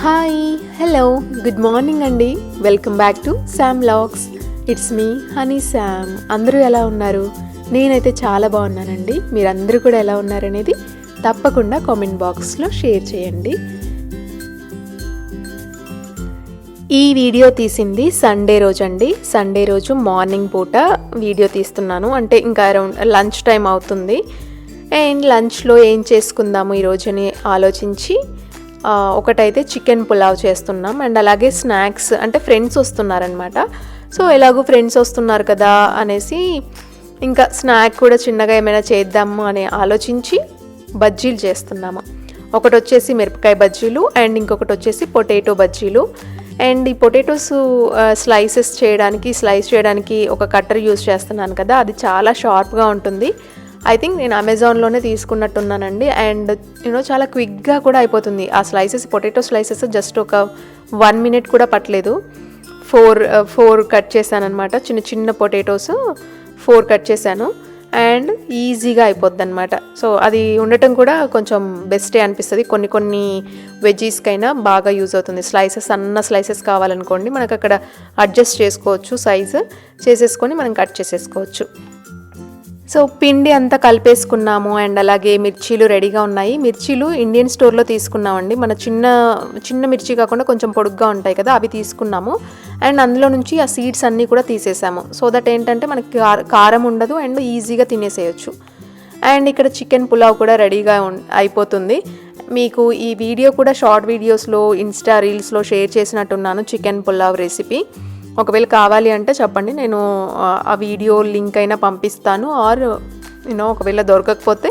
Hi hello good morning అండి. Welcome back to Sam vlogs. It's me honey Sam. అందరూ ఎలా ఉన్నారు? నేనైతే చాలా బాగున్నానండి. మీరందరూ కూడా ఎలా ఉన్నారనేది తప్పకుండా కామెంట్ బాక్స్లో షేర్ చేయండి. ఈ వీడియో తీసింది సండే రోజు అండి. సండే రోజు మార్నింగ్ పూట వీడియో తీస్తున్నాను. అంటే ఇంకా అరౌండ్ లంచ్ టైం అవుతుంది. అండ్ లంచ్లో ఏం చేసుకుందాము ఈరోజుని ఆలోచించి ఒకటైతే చికెన్ పులావ్ చేస్తున్నాం. అండ్ అలాగే స్నాక్స్ అంటే ఫ్రెండ్స్ వస్తున్నారనమాట. సో ఎలాగో ఫ్రెండ్స్ వస్తున్నారు కదా అనేసి ఇంకా స్నాక్ కూడా చిన్నగా ఏమైనా చేద్దాము అని ఆలోచించి బజ్జీలు చేస్తున్నాము. ఒకటి వచ్చేసి మిరపకాయ బజ్జీలు అండ్ ఇంకొకటి వచ్చేసి పొటాటో బజ్జీలు. అండ్ ఈ పొటాటోస్ స్లైస్ చేయడానికి ఒక కట్టర్ యూజ్ చేస్తున్నాను కదా, అది చాలా షార్ప్గా ఉంటుంది. ఐ థింక్ నేను అమెజాన్లోనే తీసుకున్నట్టున్నానండి. అండ్ చాలా క్విక్గా కూడా అయిపోతుంది. ఆ పొటాటో స్లైసెస్ జస్ట్ ఒక 1 minute కూడా పట్టలేదు. ఫోర్ కట్ చేశాను అనమాట. చిన్న చిన్న పొటాటోస్ 4 కట్ చేశాను అండ్ ఈజీగా అయిపోద్ది అనమాట. సో అది ఉండటం కూడా కొంచెం బెస్టే అనిపిస్తుంది. కొన్ని వెజ్జీస్కైనా బాగా యూజ్ అవుతుంది. సన్న స్లైసెస్ కావాలనుకోండి మనకు అక్కడ అడ్జస్ట్ చేసుకోవచ్చు, సైజు చేసేసుకొని మనం కట్ చేసేసుకోవచ్చు. సో పిండి అంతా కలిపేసుకున్నాము. అండ్ అలాగే మిర్చీలు రెడీగా ఉన్నాయి. మిర్చీలు ఇండియన్ స్టోర్లో తీసుకున్నామండి. మన చిన్న మిర్చి కాకుండా కొంచెం పొడుగ్గా ఉంటాయి కదా, అవి తీసుకున్నాము. అండ్ అందులో నుంచి ఆ సీడ్స్ అన్నీ కూడా తీసేసాము. సో దట్ ఏంటంటే మనకి కారం ఉండదు అండ్ ఈజీగా తినేసేయచ్చు. అండ్ ఇక్కడ చికెన్ పులావ్ కూడా రెడీగా అయిపోతుంది. మీకు ఈ వీడియో కూడా షార్ట్ వీడియోస్లో ఇన్స్టా రీల్స్లో షేర్ చేసినట్టున్నాను చికెన్ పులావ్ రెసిపీ. ఒకవేళ కావాలి అంటే చెప్పండి, నేను ఆ వీడియో లింక్ అయినా పంపిస్తాను. ఆర్ ఒకవేళ దొరకకపోతే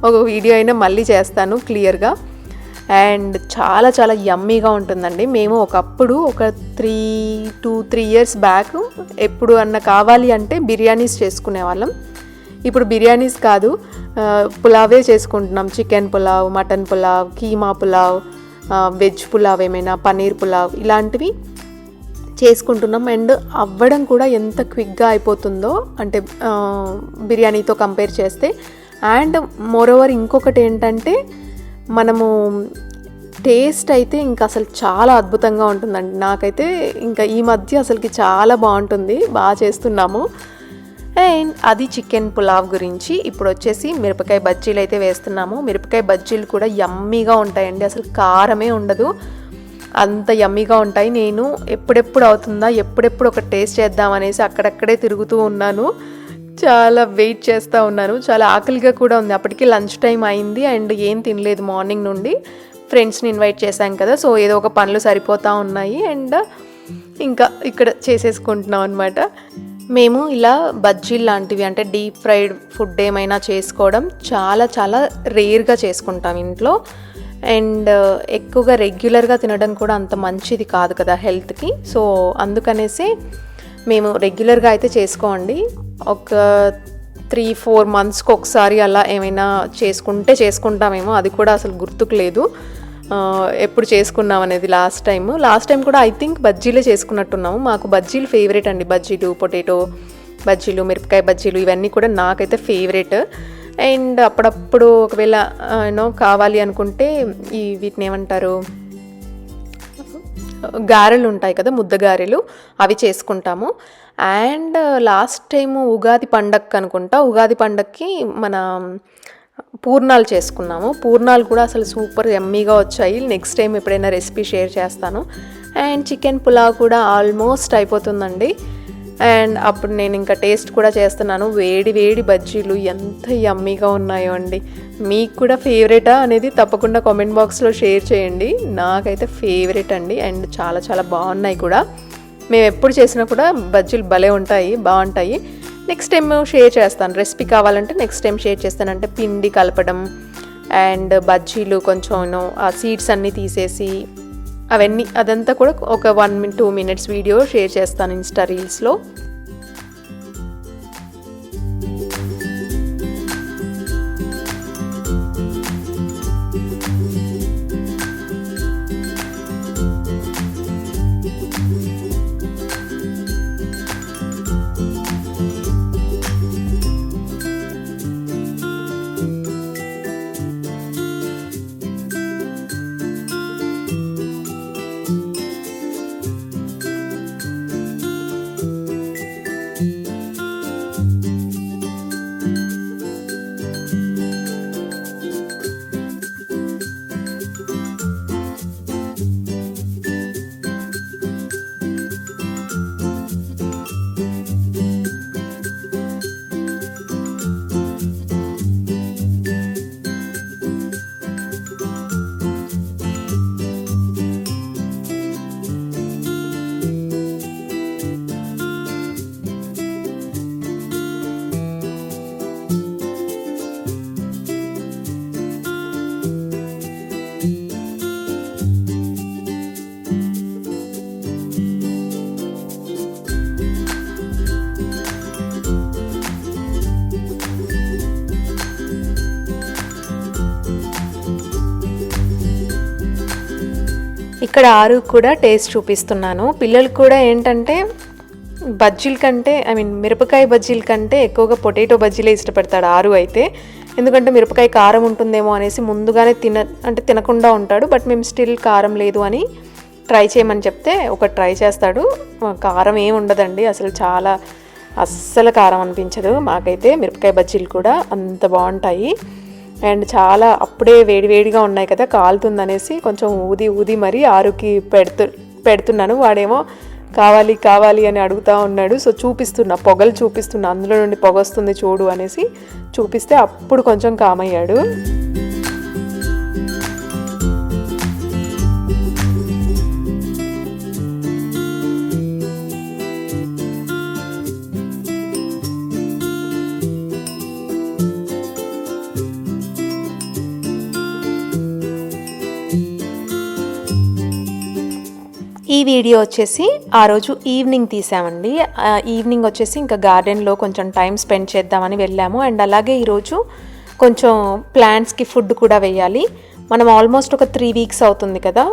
ఒక వీడియో అయినా మళ్ళీ చేస్తాను క్లియర్గా. అండ్ చాలా చాలా యమ్మీగా ఉంటుందండి. మేము ఒకప్పుడు ఒక 3 years బ్యాక్ ఎప్పుడు కావాలి అంటే బిర్యానీస్ చేసుకునే వాళ్ళం. ఇప్పుడు బిర్యానీస్ కాదు, పులావే చేసుకుంటున్నాం. Chicken pulao, mutton pulao, keema pulao, veg pulao, ఏమైనా పన్నీర్ పులావ్ ఇలాంటివి చేసుకుంటున్నాం. అండ్ అవ్వడం కూడా ఎంత క్విక్గా అయిపోతుందో అంటే బిర్యానీతో కంపేర్ చేస్తే. అండ్ మోరోవర్ ఇంకొకటి ఏంటంటే మనము టేస్ట్ అయితే ఇంకా అసలు చాలా అద్భుతంగా ఉంటుందండి. నాకైతే ఇంకా ఈ మధ్య అసలుకి చాలా బాగుంటుంది, బాగా చేస్తున్నాము. అండ్ అది చికెన్ పులావ్ గురించి. ఇప్పుడు వచ్చేసి మిరపకాయ బజ్జీలు అయితే వేస్తున్నాము. మిరపకాయ బజ్జీలు కూడా యమ్మీగా ఉంటాయండి, అసలు కారమే ఉండదు, అంత యమ్మీగా ఉంటాయి. నేను ఎప్పుడెప్పుడు అవుతుందా, ఎప్పుడెప్పుడు ఒక టేస్ట్ చేద్దామనేసి అక్కడక్కడే తిరుగుతూ ఉన్నాను. చాలా వెయిట్ చేస్తూ ఉన్నాను. చాలా ఆకలిగా కూడా ఉంది. అప్పటికి లంచ్ టైం అయింది అండ్ ఏం తినలేదు మార్నింగ్ నుండి. ఫ్రెండ్స్ని ఇన్వైట్ చేశాం కదా, సో ఏదో ఒక పనులు సరిపోతూ ఉన్నాయి. అండ్ ఇంకా ఇక్కడ చేసేసుకుంటున్నాం అనమాట. మేము ఇలా బజ్జీలు లాంటివి అంటే డీప్ ఫ్రైడ్ ఫుడ్ ఏమైనా చేసుకోవడం చాలా చాలా రేర్గా చేసుకుంటాం ఇంట్లో. అండ్ ఎక్కువగా రెగ్యులర్గా తినడం కూడా అంత మంచిది కాదు కదా హెల్త్కి. సో అందుకనేసి మేము రెగ్యులర్గా అయితే చేసుకోండి. ఒక 3-4 monthsకి ఒకసారి అలా ఏమైనా చేసుకుంటామేమో, అది కూడా అసలు గుర్తుకు లేదు ఎప్పుడు చేసుకున్నాం అనేది. లాస్ట్ టైం కూడా ఐ థింక్ బజ్జీలే చేసుకున్నట్టున్నాము. మాకు బజ్జీలు ఫేవరెట్ అండి. బజ్జీలు, పొటాటో బజ్జీలు, మిరపకాయ బజ్జీలు ఇవన్నీ కూడా నాకైతే ఫేవరెట్. అండ్ అప్పుడప్పుడు ఒకవేళ కావాలి అనుకుంటే వీటిని ఏమంటారు, గారెలు ఉంటాయి కదా, ముద్ద గారెలు, అవి చేసుకుంటాము. అండ్ లాస్ట్ టైము ఉగాది పండగకి మన పూర్ణాలు చేసుకున్నాము. పూర్ణాలు కూడా అసలు సూపర్ యమ్మీగా వచ్చాయి. నెక్స్ట్ టైం ఎప్పుడైనా రెసిపీ షేర్ చేస్తాను. అండ్ చికెన్ పులావ్ కూడా ఆల్మోస్ట్ అయిపోతుందండి. అండ్ అప్పుడు నేను ఇంకా టేస్ట్ కూడా చేస్తున్నాను. వేడి వేడి బజ్జీలు ఎంత యమ్మీగా ఉన్నాయో అండి. మీకు కూడా ఫేవరెటా అనేది తప్పకుండా కామెంట్ బాక్స్లో షేర్ చేయండి. నాకైతే ఫేవరెట్ అండి. అండ్ చాలా చాలా బాగున్నాయి కూడా. మేము ఎప్పుడు చేసినా కూడా బజ్జీలు భలే బాగుంటాయి. నెక్స్ట్ టైం షేర్ చేస్తాను. రెసిపీ కావాలంటే నెక్స్ట్ టైం షేర్ చేస్తాను. అంటే పిండి కలపడం అండ్ బజ్జీలు కొంచెం ఆ సీడ్స్ అన్నీ తీసేసి అదంతా కూడా ఒక 1-2 minutes వీడియో షేర్ చేస్తాను ఇన్స్టా రీల్స్లో. ఇక్కడ ఆరు కూడా టేస్ట్ చూపిస్తున్నాను. పిల్లలు కూడా ఏంటంటే బజ్జీల కంటే మిరపకాయ బజ్జీల కంటే ఎక్కువగా పొటాటో బజ్జీలే ఇష్టపడతాడు ఆరు అయితే. ఎందుకంటే మిరపకాయ కారం ఉంటుందేమో అనేసి ముందుగానే తినకుండా ఉంటాడు. బట్ మేము స్టిల్ కారం లేదు అని ట్రై చేయమని చెప్తే ఒకటి ట్రై చేస్తాడు. కారం ఏమి ఉండదండి, అస్సలు కారం అనిపించదు మాకైతే. మిరపకాయ బజ్జీలు కూడా అంత బాగుంటాయి. అండ్ చాలా అప్పుడే వేడివేడిగా ఉన్నాయి కదా, కాలుతుందనేసి కొంచెం ఊది మరీ ఆరుకి పెడుతున్నాను. వాడేమో కావాలి అని అడుగుతూ ఉన్నాడు. సో పొగలు చూపిస్తున్నా, అందులో నుండి పొగ వస్తుంది చూడు అనేసి చూపిస్తే అప్పుడు కొంచెం కామయ్యాడు. ఈ వీడియో వచ్చేసి ఆ రోజు ఈవినింగ్ తీసామండి. ఈవినింగ్ వచ్చేసి ఇంకా గార్డెన్లో కొంచెం టైం స్పెండ్ చేద్దామని వెళ్ళాము. అండ్ అలాగే ఈరోజు కొంచెం ప్లాంట్స్కి ఫుడ్ కూడా వేయాలి. మనం ఆల్మోస్ట్ ఒక 3 వీక్స్ అవుతుంది కదా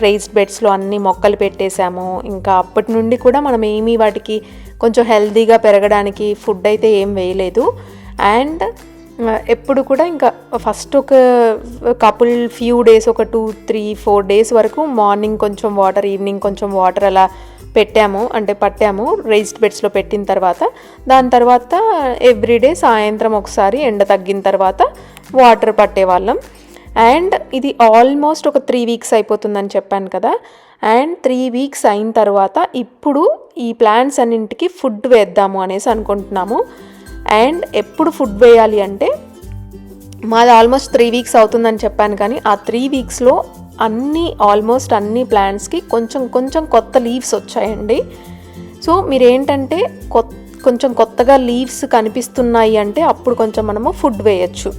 రైజ్డ్ బెడ్స్లో అన్ని మొక్కలు పెట్టేశాము. ఇంకా అప్పటి నుండి కూడా మనం వాటికి కొంచెం హెల్తీగా పెరగడానికి ఫుడ్ అయితే ఏం వేయలేదు. అండ్ ఎప్పుడు కూడా ఇంకా ఫస్ట్ ఒక ఫ్యూ డేస్, ఒక 2-3-4 డేస్ వరకు మార్నింగ్ కొంచెం వాటర్, ఈవినింగ్ కొంచెం వాటర్ అలా పట్టాము రైజ్డ్ బెడ్స్లో పెట్టిన తర్వాత. దాని తర్వాత ఎవ్రీడే సాయంత్రం ఒకసారి ఎండ తగ్గిన తర్వాత వాటర్ పట్టేవాళ్ళం. అండ్ ఇది ఆల్మోస్ట్ ఒక 3 వీక్స్ అయిపోతుందని చెప్పాను కదా. అండ్ 3 వీక్స్ అయిన తర్వాత ఇప్పుడు ఈ ప్లాంట్స్ అన్నింటికి ఫుడ్ వేద్దాము అనేసి అనుకుంటున్నాము. అండ్ ఎప్పుడు ఫుడ్ వేయాలి అంటే, మాది ఆల్మోస్ట్ 3 వీక్స్ అవుతుందని చెప్పాను, కానీ ఆ 3 వీక్స్లో ఆల్మోస్ట్ అన్ని ప్లాంట్స్కి కొంచెం కొత్త లీవ్స్ వచ్చాయండి. సో మీరేంటంటే కొంచెం కొత్తగా లీవ్స్ కనిపిస్తున్నాయి అంటే అప్పుడు కొంచెం మనము ఫుడ్ వేయచ్చు.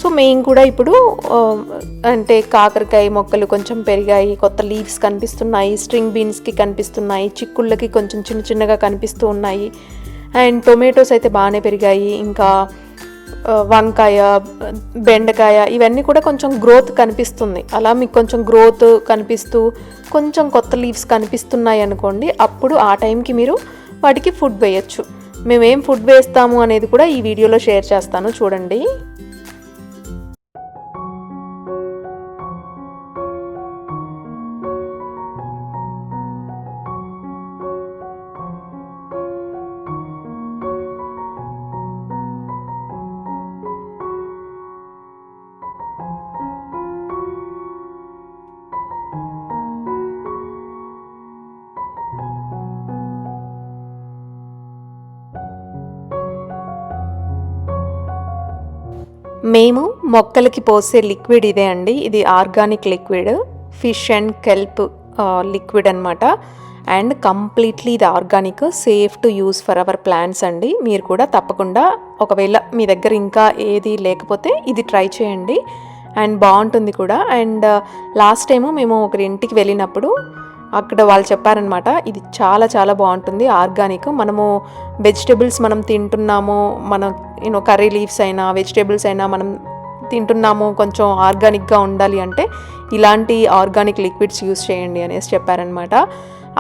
సో మేము కూడా ఇప్పుడు కాకరకాయ మొక్కలు కొంచెం పెరిగాయి, కొత్త లీవ్స్ కనిపిస్తున్నాయి, స్ట్రింగ్ బీన్స్కి కనిపిస్తున్నాయి, చిక్కుళ్ళకి కొంచెం చిన్నగా కనిపిస్తూ ఉన్నాయి. అండ్ టొమాటోస్ అయితే బాగానే పెరిగాయి. ఇంకా వంకాయ, బెండకాయ ఇవన్నీ కూడా కొంచెం గ్రోత్ కనిపిస్తుంది. అలా మీకు కొంచెం గ్రోత్ కనిపిస్తూ కొంచెం కొత్త లీవ్స్ కనిపిస్తున్నాయి అనుకోండి, అప్పుడు ఆ టైంకి మీరు వాటికి ఫుడ్ వేయచ్చు. మేమేం ఫుడ్ వేస్తాము అనేది కూడా ఈ వీడియోలో షేర్ చేస్తాను, చూడండి. మేము మొక్కలకి పోసే లిక్విడ్ ఇదే అండి. ఇది organic liquid, fish and kelp liquid అనమాట. అండ్ కంప్లీట్లీ ఇది organic, safe to use for hour plants అండి. మీరు కూడా తప్పకుండా ఒకవేళ మీ దగ్గర ఇంకా ఏది లేకపోతే ఇది ట్రై చేయండి, అండ్ బాగుంటుంది కూడా. అండ్ లాస్ట్ టైము మేము ఒకరి ఇంటికి వెళ్ళినప్పుడు అక్కడ వాళ్ళు చెప్పారనమాట, ఇది చాలా బాగుంటుంది, ఆర్గానిక్. మనము వెజిటేబుల్స్ మనం తింటున్నాము, మన కర్రీ లీవ్స్ అయినా వెజిటేబుల్స్ అయినా మనం తింటున్నాము, కొంచెం ఆర్గానిక్గా ఉండాలి అంటే ఇలాంటి ఆర్గానిక్ లిక్విడ్స్ యూస్ చేయండి అనేసి చెప్పారనమాట.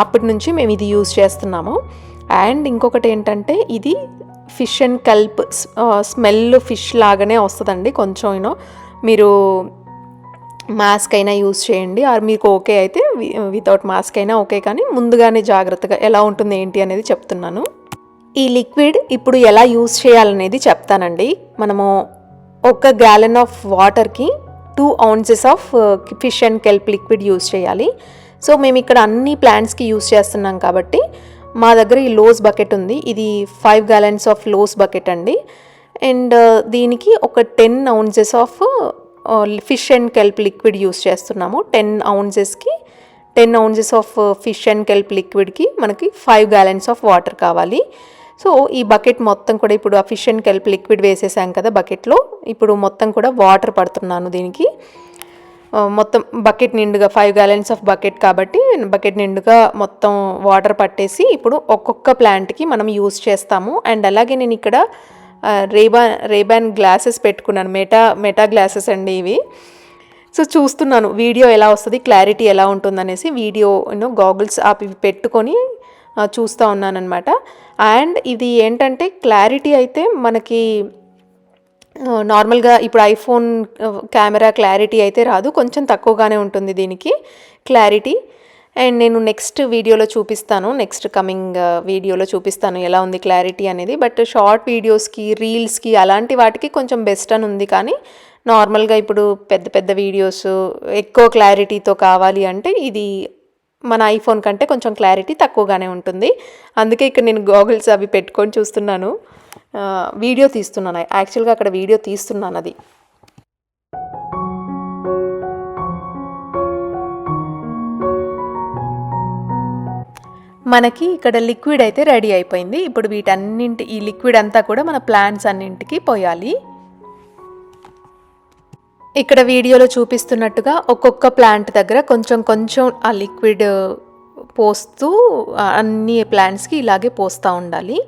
అప్పటి నుంచి మేము ఇది యూస్ చేస్తున్నాము. అండ్ ఇంకొకటి ఏంటంటే, ఇది ఫిష్ అండ్ కల్ప్ స్మెల్ ఫిష్ లాగానే వస్తుందండి. కొంచెం మీరు మాస్క్ అయినా యూస్ చేయండి, ఆర్ మీకు ఓకే అయితే వితౌట్ మాస్క్ అయినా ఓకే, కానీ ముందుగానే జాగ్రత్తగా ఎలా ఉంటుంది ఏంటి అనేది చెప్తున్నాను. ఈ లిక్విడ్ ఇప్పుడు ఎలా యూస్ చేయాలనేది చెప్తానండి. మనము 1 gallon ఆఫ్ వాటర్కి 2 ounces of fish and kelp liquid use చేయాలి. సో మేము ఇక్కడ అన్ని ప్లాంట్స్కి యూస్ చేస్తున్నాం కాబట్టి మా దగ్గర ఈ లోస్ బకెట్ ఉంది. ఇది 5 gallons ఆఫ్ లోస్ బకెట్ అండి. అండ్ దీనికి ఒక 10 ounces of fish and kelp liquid use చేస్తున్నాము. 10 ounces of fish and kelp లిక్విడ్కి మనకి 5 gallons ఆఫ్ వాటర్ కావాలి. సో ఈ బకెట్ మొత్తం కూడా ఇప్పుడు ఆ ఫిష్ అండ్ కెల్ప్ లిక్విడ్ వేసేసాం కదా బకెట్లో, ఇప్పుడు మొత్తం కూడా వాటర్ పడుతున్నాను దీనికి. మొత్తం బకెట్ నిండుగా 5 gallons ఆఫ్ బకెట్ కాబట్టి బకెట్ నిండుగా మొత్తం వాటర్ పట్టేసి ఇప్పుడు ఒక్కొక్క ప్లాంట్కి మనం యూస్ చేస్తాము. అండ్ అలాగే నేను ఇక్కడ రేబాన్ గ్లాసెస్ పెట్టుకున్నాను, మెటా గ్లాసెస్ అండి ఇవి. సో చూస్తున్నాను వీడియో ఎలా వస్తుంది, క్లారిటీ ఎలా ఉంటుందనేసి వీడియో గాగుల్స్ అవి పెట్టుకొని చూస్తూ ఉన్నానన్నమాట. అండ్ ఇది ఏంటంటే క్లారిటీ అయితే మనకి నార్మల్గా ఇప్పుడు ఐఫోన్ కెమెరా క్లారిటీ అయితే రాదు, కొంచెం తక్కువగానే ఉంటుంది దీనికి క్లారిటీ. అండ్ నేను నెక్స్ట్ వీడియోలో చూపిస్తాను, నెక్స్ట్ కమింగ్ వీడియోలో చూపిస్తాను ఎలా ఉంది క్లారిటీ అనేది. బట్ షార్ట్ వీడియోస్కి, రీల్స్కి అలాంటి వాటికి కొంచెం బెస్ట్ అని ఉంది. కానీ నార్మల్గా ఇప్పుడు పెద్ద పెద్ద వీడియోస్ ఎక్కువ క్లారిటీతో కావాలి అంటే ఇది మన ఐఫోన్ కంటే కొంచెం క్లారిటీ తక్కువగానే ఉంటుంది. అందుకే ఇక్కడ నేను గాగుల్స్ అవి పెట్టుకొని చూస్తున్నాను, వీడియో తీస్తున్నాను. యాక్చువల్గా అక్కడ వీడియో తీస్తున్నాను అది. మనకి ఇక్కడ లిక్విడ్ అయితే రెడీ అయిపోయింది. ఇప్పుడు ఈ లిక్విడ్ అంతా కూడా మన ప్లాంట్స్ అన్నింటికి పోయాలి. ఇక్కడ వీడియోలో చూపిస్తున్నట్టుగా ఒక్కొక్క ప్లాంట్ దగ్గర కొంచెం కొంచెం ఆ లిక్విడ్ పోస్తూ అన్ని ప్లాంట్స్కి ఇలాగే పోస్తూ ఉండాలి.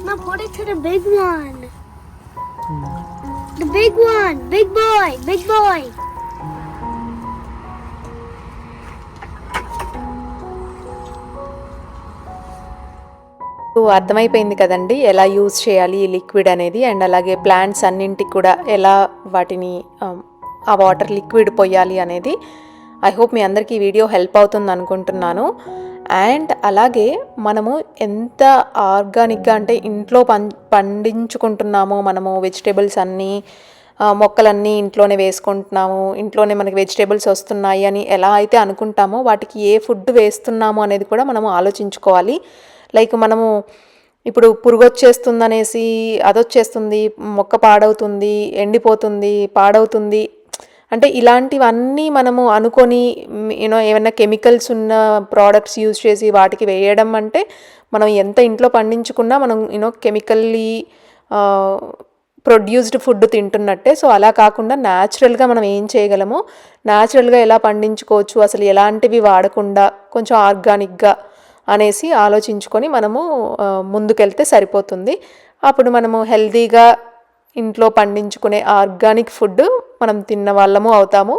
Mom, put it to the big one. The big one. Big boy. Big boy. అర్థమైపోయింది కదండి ఎలా యూజ్ చేయాలి ఈ లిక్విడ్ అనేది. అండ్ అలాగే ప్లాంట్స్ అన్నింటికి కూడా ఎలా వాటిని ఆ వాటర్ లిక్విడ్ పోయాలి అనేది. ఐ హోప్ మీ అందరికీ ఈ వీడియో హెల్ప్ అవుతుంది అనుకుంటున్నాను. అండ్ అలాగే మనము ఎంత ఆర్గానిక్గా అంటే ఇంట్లో పండించుకుంటున్నామో, మనము వెజిటేబుల్స్ అన్నీ మొక్కలన్నీ ఇంట్లోనే వేసుకుంటున్నాము, ఇంట్లోనే మనకి వెజిటేబుల్స్ వస్తున్నాయి అని ఎలా అయితే అనుకుంటామో వాటికి ఏ ఫుడ్ వేస్తున్నాము అనేది కూడా మనము ఆలోచించుకోవాలి. లైక్ మనము ఇప్పుడు పురుగు వచ్చేస్తుందనేసి అదొచ్చేస్తుంది, మొక్క పాడవుతుంది, ఎండిపోతుంది, పాడవుతుంది అంటే ఇలాంటివన్నీ మనము అనుకొని ఏమైనా కెమికల్స్ ఉన్న ప్రోడక్ట్స్ యూజ్ చేసి వాటికి వేయడం అంటే మనం ఎంత ఇంట్లో పండించుకున్నా మనం కెమికల్లీ ప్రొడ్యూస్డ్ ఫుడ్ తింటున్నట్టే. సో అలా కాకుండా న్యాచురల్గా మనం ఏం చేయగలమో, న్యాచురల్గా ఎలా పండించుకోవచ్చు, అసలు ఎలాంటివి వాడకుండా కొంచెం ఆర్గానిక్గా అనేసి ఆలోచించుకొని మనము ముందుకెళ్తే సరిపోతుంది. అప్పుడు మనము హెల్తీగా ఇంట్లో పండించుకునే ఆర్గానిక్ ఫుడ్ మనం తిన్న వాళ్ళము అవుతాము.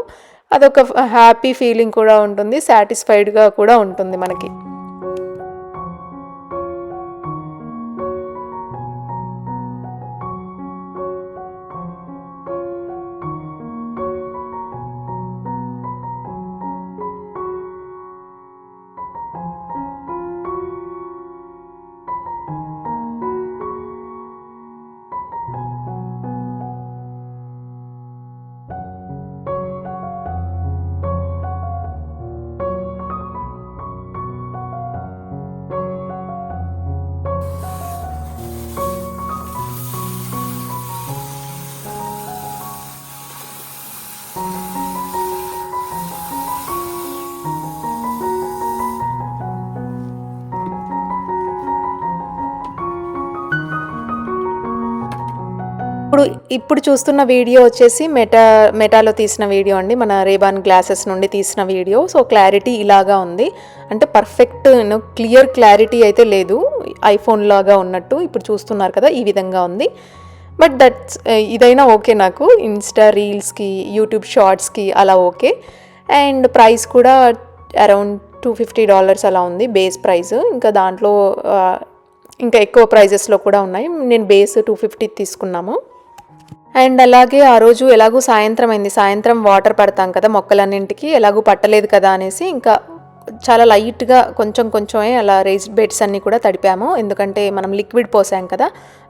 అదొక హ్యాపీ ఫీలింగ్ కూడా ఉంటుంది, సాటిస్ఫైడ్గా కూడా ఉంటుంది మనకి. ఇప్పుడు చూస్తున్న వీడియో వచ్చేసి మెటాలో తీసిన వీడియో అండి, మన రేబాన్ గ్లాసెస్ నుండి తీసిన వీడియో. సో క్లారిటీ ఇలాగా ఉంది, అంటే పర్ఫెక్ట్ క్లియర్ క్లారిటీ అయితే లేదు, ఐఫోన్ లాగా ఉన్నట్టు ఇప్పుడు చూస్తున్నారు కదా, ఈ విధంగా ఉంది. బట్ ఇదైనా ఓకే నాకు, ఇన్స్టా రీల్స్కి, యూట్యూబ్ షార్ట్స్కి అలా ఓకే. అండ్ ప్రైస్ కూడా అరౌండ్ $250 అలా ఉంది బేస్ ప్రైస్. ఇంకా దాంట్లో ఇంకా ఎక్కువ ప్రైజెస్లో కూడా ఉన్నాయి. నేను బేస్ 250 తీసుకున్నాము. అండ్ అలాగే ఆ రోజు ఎలాగూ సాయంత్రం అయింది, సాయంత్రం వాటర్ పడతాం కదా మొక్కలన్నింటికి, ఎలాగూ పట్టలేదు కదా అనేసి ఇంకా చాలా లైట్గా కొంచెమే అలా రైజ్డ్ బెడ్స్ అన్నీ కూడా తడిపాము. ఎందుకంటే మనం లిక్విడ్ పోసాం కదా,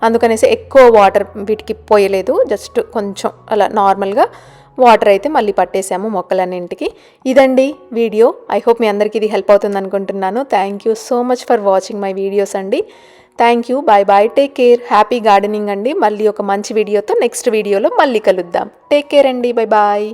అందుకనేసి ఎక్కువ వాటర్ వీటికి పోయలేదు, జస్ట్ కొంచెం అలా నార్మల్గా వాటర్ అయితే మళ్ళీ పట్టేసాము మొక్కలన్నింటికి. ఇదండి వీడియో. ఐ హోప్ మీ అందరికీ ఇది హెల్ప్ అవుతుంది అనుకుంటున్నాను. Thank you so much for watching my videos అండి. Thank you, bye bye, take care, happy gardening అండి. మళ్ళీ ఒక మంచి వీడియోతో నెక్స్ట్ వీడియోలో మళ్ళీ కలుద్దాం. టేక్ కేర్ అండి, బాయ్ బాయ్.